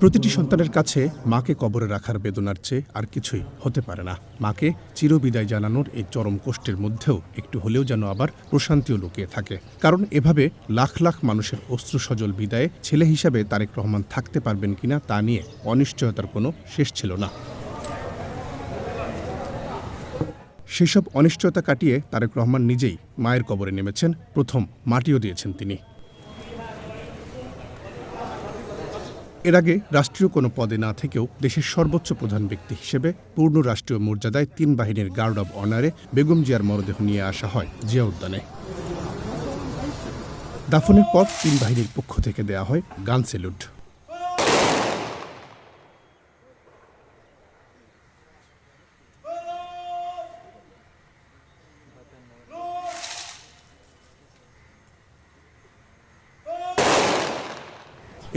প্রতিটি সন্তানের কাছে মাকে কবরে রাখার বেদনার চেয়ে আর কিছুই হতে পারে না। মাকে চিরবিদায় জানানোর এই চরম কষ্টের মধ্যেও একটু হলেও যেন আবার প্রশান্তিও লুকিয়ে থাকে। কারণ এভাবে লাখ লাখ মানুষের অশ্রুসজল বিদায়ে ছেলে হিসাবে তারেক রহমান থাকতে পারবেন কিনা তা নিয়ে অনিশ্চয়তার কোনো শেষ ছিল না। সেসব অনিশ্চয়তা কাটিয়ে তারেক রহমান নিজেই মায়ের কবরে নেমেছেন, প্রথম মাটিও দিয়েছেন তিনি। এর আগে রাষ্ট্রীয় কোনো পদে না থেকেও দেশের সর্বোচ্চ প্রধান ব্যক্তি হিসেবে পূর্ণ রাষ্ট্রীয় মর্যাদায় ৩ বাহিনীর গার্ড অব অনারে বেগম জিয়ার মরদেহ নিয়ে আসা হয় জিয়া উদ্যানে। দাফনের পর ৩ বাহিনীর পক্ষ থেকে দেয়া হয় গান স্যালুট।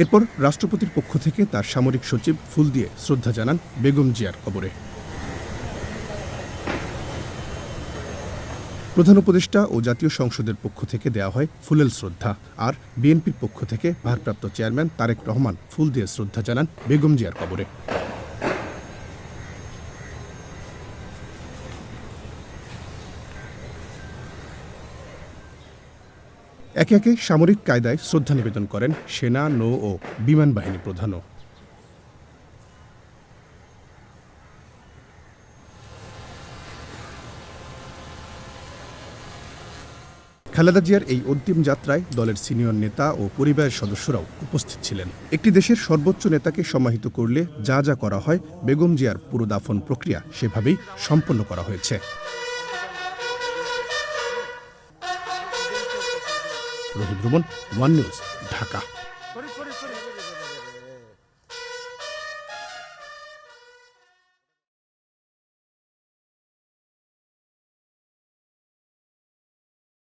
এরপর রাষ্ট্রপতির পক্ষ থেকে তার সামরিক সচিব ফুল দিয়ে শ্রদ্ধা জানান বেগম জিয়ার কবরে। প্রধান উপদেষ্টা ও জাতীয় সংসদের পক্ষ থেকে দেয়া হয় ফুলেল শ্রদ্ধা, আর বিএনপির পক্ষ থেকে ভারপ্রাপ্ত চেয়ারম্যান তারেক রহমান ফুল দিয়ে শ্রদ্ধা জানান বেগম জিয়ার কবরে। একে একে সামরিক কায়দায় শ্রদ্ধা নিবেদন করেন সেনা, নৌ ও বিমান বাহিনী প্রধানও। খালেদা জিয়ার এই অন্তিম যাত্রায় দলের সিনিয়র নেতা ও পরিবারের সদস্যরাও উপস্থিত ছিলেন। একটি দেশের সর্বোচ্চ নেতাকে সমাহিত করলে যা যা করা হয়, বেগম জিয়ার পুরো দাফন প্রক্রিয়া সেভাবেই সম্পন্ন করা হয়েছে। রহিম রুমন, ওয়ান নিউজ, ঢাকা।